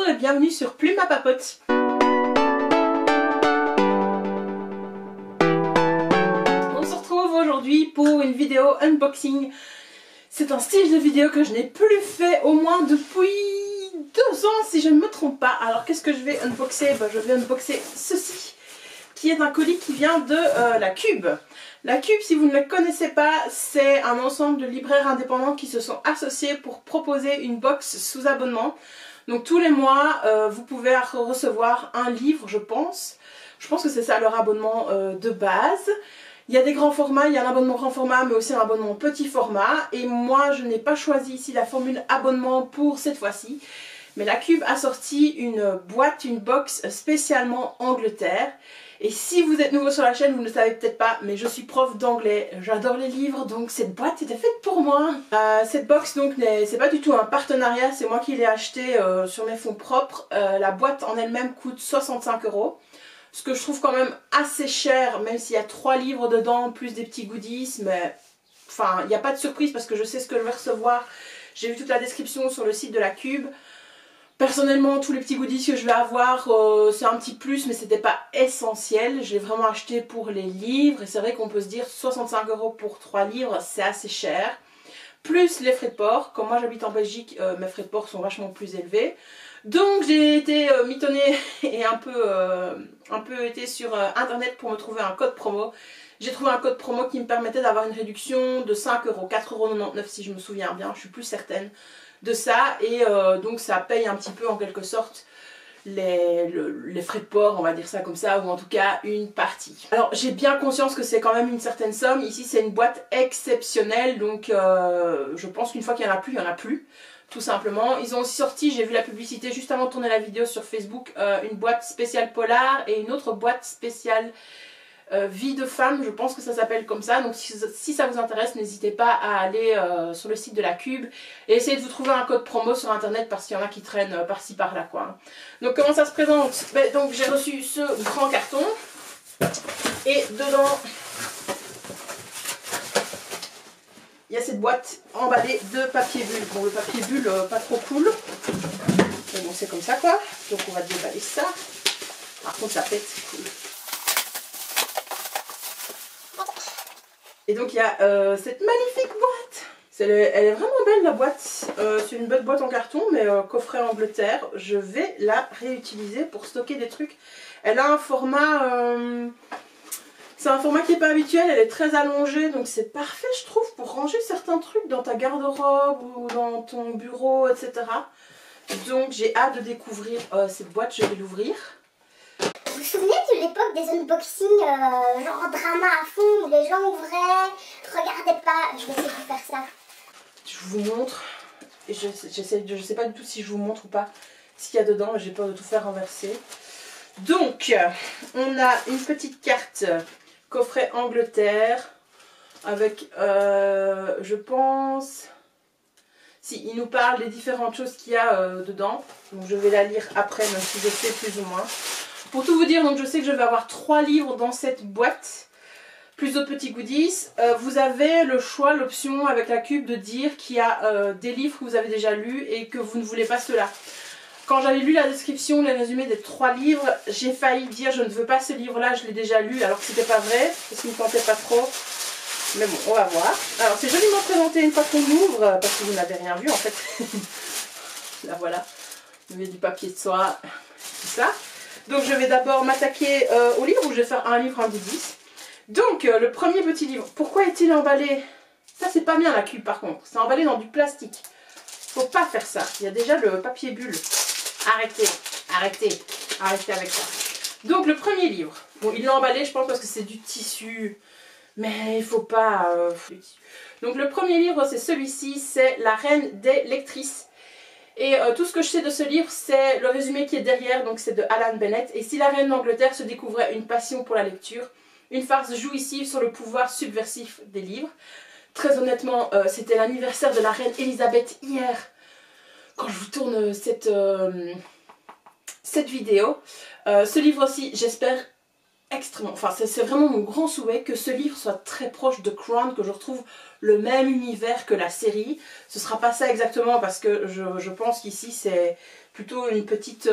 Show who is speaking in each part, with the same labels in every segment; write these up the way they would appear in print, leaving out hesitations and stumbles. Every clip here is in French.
Speaker 1: et bienvenue sur Plume à Papote. On se retrouve aujourd'hui pour une vidéo unboxing. C'est un style de vidéo que je n'ai plus fait au moins depuis 2 ans si je ne me trompe pas. Alors qu'est-ce que je vais unboxer? Je vais unboxer ceci, qui est un colis qui vient de la Cube. La Cube, si vous ne la connaissez pas, c'est un ensemble de libraires indépendants qui se sont associés pour proposer une box sous abonnement. Donc tous les mois, vous pouvez recevoir un livre, je pense. Je pense que c'est ça leur abonnement de base. Il y a des grands formats, il y a un abonnement grand format, mais aussi un abonnement petit format. Et moi, je n'ai pas choisi ici la formule abonnement pour cette fois-ci. Mais la Cube a sorti une boîte, une box spécialement Angleterre. Et si vous êtes nouveau sur la chaîne, vous ne le savez peut-être pas, mais je suis prof d'anglais, j'adore les livres, donc cette boîte était faite pour moi. Cette box, donc, c'est pas du tout un partenariat, c'est moi qui l'ai acheté sur mes fonds propres. La boîte en elle-même coûte 65 €, ce que je trouve quand même assez cher, même s'il y a 3 livres dedans, plus des petits goodies, mais enfin, il n'y a pas de surprise parce que je sais ce que je vais recevoir. J'ai vu toute la description sur le site de la Cube. Personnellement, tous les petits goodies que je vais avoir, c'est un petit plus, mais c'était pas essentiel. Je l'ai vraiment acheté pour les livres, et c'est vrai qu'on peut se dire 65 € pour 3 livres, c'est assez cher. Plus les frais de port, comme moi j'habite en Belgique, mes frais de port sont vachement plus élevés. Donc j'ai été mitonnée et un peu été sur internet pour me trouver un code promo. J'ai trouvé un code promo qui me permettait d'avoir une réduction de 5 €, 4,99 € si je me souviens bien, je suis plus certaine de ça, et donc ça paye un petit peu en quelque sorte les frais de port, on va dire ça comme ça, ou en tout cas une partie. Alors j'ai bien conscience que c'est quand même une certaine somme. Ici c'est une boîte exceptionnelle, donc je pense qu'une fois qu'il n'y en a plus, il n'y en a plus, tout simplement. Ils ont aussi sorti, j'ai vu la publicité juste avant de tourner la vidéo sur Facebook, une boîte spéciale polar et une autre boîte spéciale vie de femme, je pense que ça s'appelle comme ça. Donc si ça vous intéresse, n'hésitez pas à aller sur le site de la Cube et essayer de vous trouver un code promo sur internet, parce qu'il y en a qui traînent par-ci par-là, quoi. Donc comment ça se présente? Donc j'ai reçu ce grand carton et dedans il y a cette boîte emballée de papier bulle. Bon, le papier bulle pas trop cool, mais bon, c'est comme ça, quoi. Donc on va déballer ça. Par contre ça pète, c'est cool. Et donc il y a cette magnifique boîte. Elle est vraiment belle, la boîte. C'est une belle boîte en carton, mais coffret Angleterre. Je vais la réutiliser pour stocker des trucs. Elle a un format... c'est un format qui n'est pas habituel, elle est très allongée, donc c'est parfait je trouve pour ranger certains trucs dans ta garde-robe ou dans ton bureau, etc. Donc j'ai hâte de découvrir cette boîte, je vais l'ouvrir.
Speaker 2: Vous vous souvenez de l'époque des unboxings genre drama à fond où les gens ouvraient, regardaient pas? Je vais essayer de faire ça.
Speaker 1: Je vous montre, et je sais pas du tout si je vous montre ou pas ce qu'il y a dedans, mais j'ai peur de tout faire renverser. Donc on a une petite carte coffret Angleterre avec je pense, si il nous parle des différentes choses qu'il y a dedans, donc je vais la lire après même si je sais plus ou moins. Pour tout vous dire, donc je sais que je vais avoir 3 livres dans cette boîte, plus d'autres petits goodies. Vous avez le choix, l'option avec la Cube de dire qu'il y a des livres que vous avez déjà lus et que vous ne voulez pas ceux-là. Quand j'avais lu la description, les résumés des 3 livres, j'ai failli dire je ne veux pas ce livre-là, je l'ai déjà lu, alors que c'était pas vrai, parce qu'il ne me tentait pas trop. Mais bon, on va voir. Alors c'est joliment présenté une fois qu'on ouvre, parce que vous n'avez rien vu en fait. Là voilà, il y a du papier de soie, tout ça. Donc je vais d'abord m'attaquer au livre, où je vais faire un livre en goodies. Donc le premier petit livre, pourquoi est-il emballé? Ça c'est pas bien la Cube par contre, c'est emballé dans du plastique. Faut pas faire ça, il y a déjà le papier bulle. Arrêtez, arrêtez, arrêtez avec ça. Donc le premier livre, bon il l'a emballé je pense parce que c'est du tissu, mais il faut pas... Donc le premier livre c'est celui-ci, c'est La Reine des lectrices. Et tout ce que je sais de ce livre, c'est le résumé qui est derrière, donc c'est de Alan Bennett. Et si la reine d'Angleterre se découvrait une passion pour la lecture, une farce jouissive sur le pouvoir subversif des livres. Très honnêtement, c'était l'anniversaire de la reine Elisabeth hier, quand je vous tourne cette vidéo. Ce livre aussi, j'espère extrêmement, enfin c'est vraiment mon grand souhait que ce livre soit très proche de Crown, que je retrouve le même univers que la série. Ce sera pas ça exactement parce que je pense qu'ici c'est plutôt une petite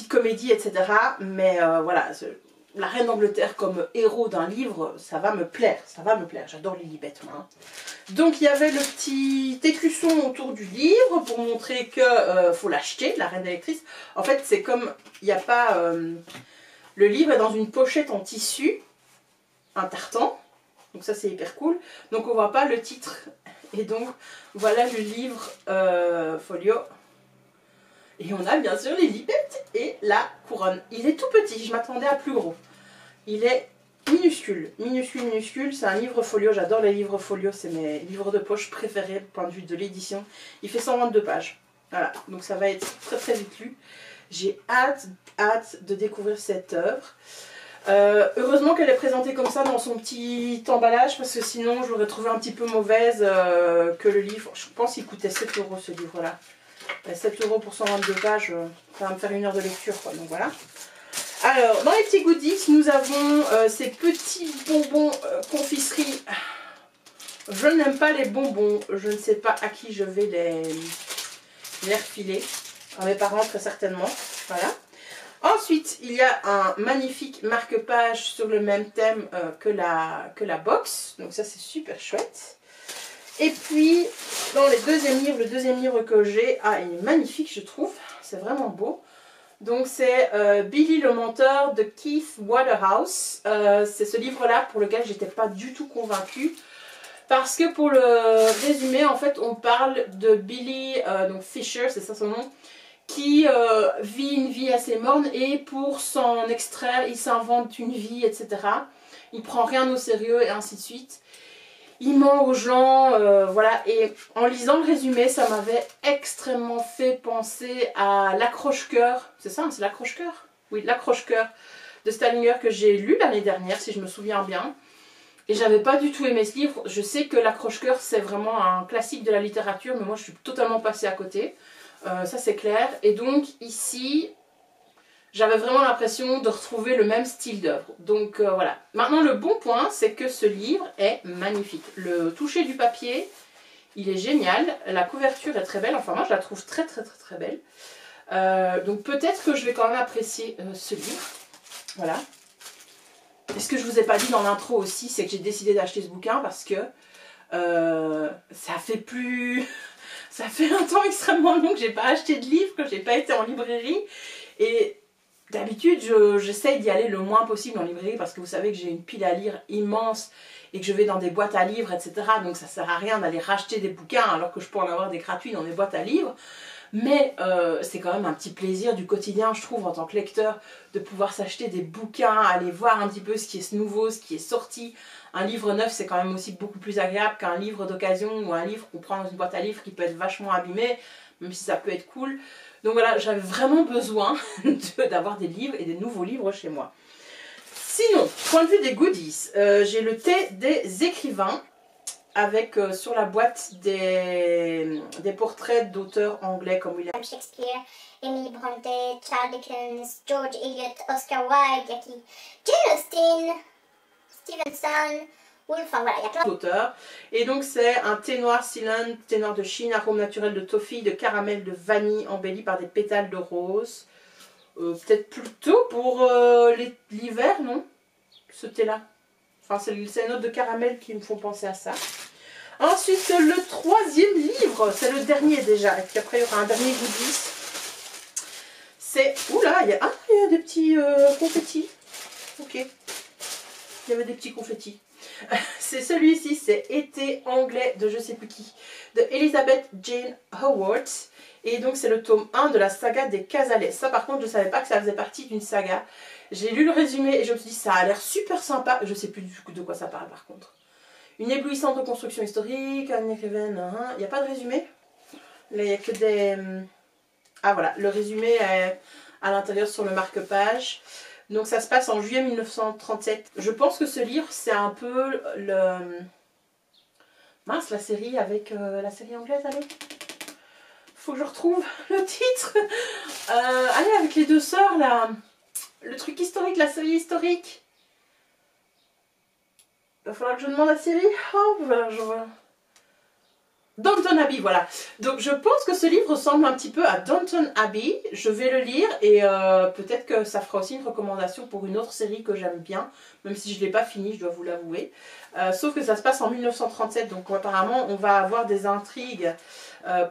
Speaker 1: comédie, etc. Mais voilà, la reine d'Angleterre comme héros d'un livre, ça va me plaire, j'adore Lilibet moi. Hein. Donc il y avait le petit écusson autour du livre pour montrer que faut l'acheter, la reine électrice. En fait c'est comme, il n'y a pas, le livre est dans une pochette en tissu, un tartan, donc ça c'est hyper cool. Donc on voit pas le titre, et donc voilà le livre folio. Et on a bien sûr Lilibet et la couronne. Il est tout petit, je m'attendais à plus gros. Il est minuscule, minuscule. C'est un livre folio, j'adore les livres folio, c'est mes livres de poche préférés du point de vue de l'édition. Il fait 122 pages. Voilà, donc ça va être très vite lu. J'ai hâte de découvrir cette œuvre. Heureusement qu'elle est présentée comme ça dans son petit emballage, parce que sinon je l'aurais trouvé un petit peu mauvaise que le livre. Je pense qu'il coûtait 7 € ce livre-là. 7 € pour 122 pages, ça va me faire 1 heure de lecture, quoi, donc voilà. Alors, dans les petits goodies, nous avons ces petits bonbons confiserie. Je n'aime pas les bonbons, je ne sais pas à qui je vais les refiler. À mes parents, très certainement, voilà. Ensuite, il y a un magnifique marque-page sur le même thème que la box, donc ça c'est super chouette. Et puis, dans le deuxième livre que j'ai, il est magnifique je trouve, c'est vraiment beau. Donc c'est Billy le menteur de Keith Waterhouse. C'est ce livre-là pour lequel j'étais pas du tout convaincue. Parce que pour le résumé, en fait, on parle de Billy, donc Fisher, c'est ça son nom, qui vit une vie assez morne et pour s'en extraire, il s'invente une vie, etc. Il prend rien au sérieux et ainsi de suite. Il ment aux gens, voilà, et en lisant le résumé, ça m'avait extrêmement fait penser à L'accroche-cœur, c'est ça, c'est L'accroche-cœur? Oui, L'accroche-cœur de Salinger que j'ai lu l'année dernière, si je me souviens bien, et j'avais pas du tout aimé ce livre. Je sais que L'accroche-cœur c'est vraiment un classique de la littérature, mais moi je suis totalement passée à côté, ça c'est clair, et donc ici... J'avais vraiment l'impression de retrouver le même style d'œuvre. Donc voilà. Maintenant le bon point, c'est que ce livre est magnifique. Le toucher du papier, il est génial. La couverture est très belle. Enfin moi je la trouve très belle. Donc peut-être que je vais quand même apprécier ce livre. Voilà. Et ce que je vous ai pas dit dans l'intro aussi, c'est que j'ai décidé d'acheter ce bouquin parce que ça fait un temps extrêmement long que j'ai pas acheté de livre, que j'ai pas été en librairie. Et d'habitude, j'essaye d'y aller le moins possible en librairie parce que vous savez que j'ai une pile à lire immense et que je vais dans des boîtes à livres, etc. Donc ça sert à rien d'aller racheter des bouquins alors que je peux en avoir des gratuits dans des boîtes à livres. Mais c'est quand même un petit plaisir du quotidien, je trouve, en tant que lecteur, de pouvoir s'acheter des bouquins, aller voir un petit peu ce qui est nouveau, ce qui est sorti. Un livre neuf, c'est quand même aussi beaucoup plus agréable qu'un livre d'occasion ou un livre qu'on prend dans une boîte à livres qui peut être vachement abîmé, même si ça peut être cool. Donc voilà, j'avais vraiment besoin d'avoir des livres et des nouveaux livres chez moi. Sinon, point de vue des goodies, j'ai le thé des écrivains avec sur la boîte des portraits d'auteurs anglais comme William
Speaker 2: Shakespeare, Emily Bronte, Charles Dickens, George Eliot, Oscar Wilde, Jane Austen, Stevenson, enfin voilà, il y a plein
Speaker 1: d'auteurs. Et donc c'est un thé noir Ceylon, thé noir de Chine, arôme naturel de toffee, de caramel, de vanille, embelli par des pétales de rose. Peut-être plutôt pour l'hiver, non? Ce thé-là. Enfin, c'est les notes de caramel qui me font penser à ça. Ensuite, le troisième livre, c'est le dernier déjà. Et puis après, il y aura un dernier goodies. C'est... Oula, il y a des petits confettis. Ok. Il y avait des petits confettis. C'est celui-ci, c'est Été anglais de je sais plus qui, de Elizabeth Jane Howard. Et donc c'est le tome 1 de la saga des Casalès. Ça par contre je ne savais pas que ça faisait partie d'une saga. J'ai lu le résumé et je me suis dit ça a l'air super sympa. Je ne sais plus du tout de quoi ça parle par contre. Une éblouissante reconstruction historique, un écrivain, il n'y a pas de résumé. Là il n'y a que des... Ah voilà, le résumé est à l'intérieur sur le marque-page. Donc ça se passe en juillet 1937. Je pense que ce livre, c'est un peu le... Mince, la série avec... la série anglaise, allez. Faut que je retrouve le titre. Allez, avec les deux sœurs, là. Le truc historique, la série historique. Il va falloir que je demande la série. Oh, voilà, je vois. Downton Abbey, voilà. Donc je pense que ce livre ressemble un petit peu à Downton Abbey. Je vais le lire et peut-être que ça fera aussi une recommandation pour une autre série que j'aime bien, même si je ne l'ai pas fini, je dois vous l'avouer. Sauf que ça se passe en 1937, donc apparemment on va avoir des intrigues,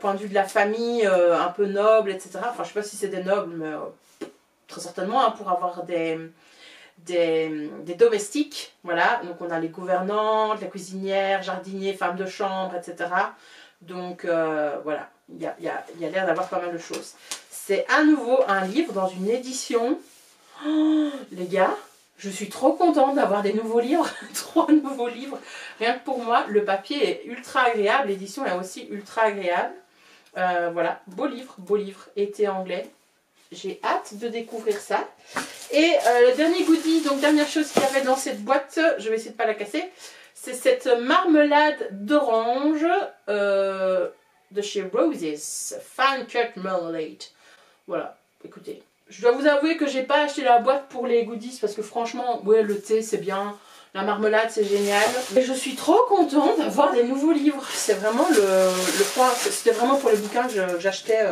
Speaker 1: point de vue de la famille, un peu noble, etc. Enfin je ne sais pas si c'est des nobles, mais très certainement hein, pour avoir des domestiques, voilà, donc on a les gouvernantes, la cuisinière, jardinier, femme de chambre, etc. Donc voilà, il y a l'air d'avoir pas mal de choses. C'est à nouveau un livre dans une édition. Oh, les gars, je suis trop contente d'avoir des nouveaux livres, 3 nouveaux livres. Rien que pour moi, le papier est ultra agréable, l'édition est aussi ultra agréable. Voilà, beau livre, été anglais. J'ai hâte de découvrir ça. Et le dernier goodie, donc dernière chose qu'il y avait dans cette boîte, je vais essayer de ne pas la casser, c'est cette marmelade d'orange de chez Roses, Fine Cut Marmalade. Voilà, écoutez, je dois vous avouer que j'ai pas acheté la boîte pour les goodies parce que franchement, ouais, le thé c'est bien, la marmelade c'est génial. Et je suis trop contente d'avoir des nouveaux livres. C'est vraiment le point, c'était vraiment pour les bouquins que j'achetais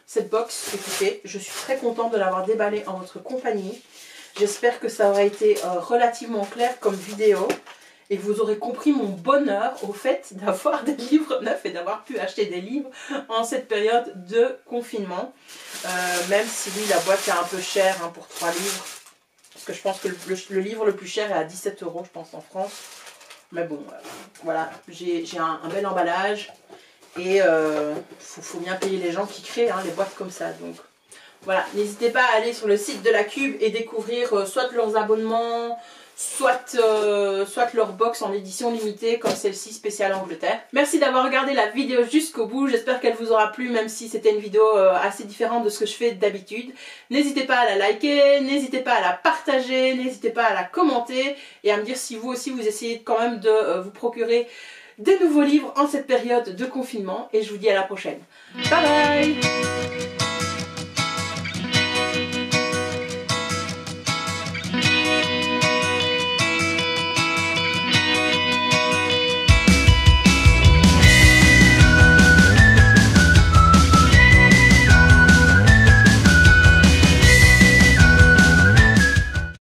Speaker 1: cette box. Écoutez, je suis très contente de l'avoir déballée en votre compagnie. J'espère que ça aura été relativement clair comme vidéo. Et que vous aurez compris mon bonheur au fait d'avoir des livres neufs et d'avoir pu acheter des livres en cette période de confinement. Même si oui, la boîte est un peu chère hein, pour 3 livres. Parce que je pense que le livre le plus cher est à 17 €, je pense, en France. Mais bon, voilà, j'ai un bel emballage. Et faut bien payer les gens qui créent hein, les boîtes comme ça. Donc voilà, n'hésitez pas à aller sur le site de la Cube et découvrir soit leurs abonnements, soit leur box en édition limitée comme celle-ci spéciale Angleterre. Merci d'avoir regardé la vidéo jusqu'au bout, j'espère qu'elle vous aura plu même si c'était une vidéo assez différente de ce que je fais d'habitude. N'hésitez pas à la liker, n'hésitez pas à la partager, n'hésitez pas à la commenter et à me dire si vous aussi vous essayez quand même de vous procurer des nouveaux livres en cette période de confinement et je vous dis à la prochaine. Bye bye!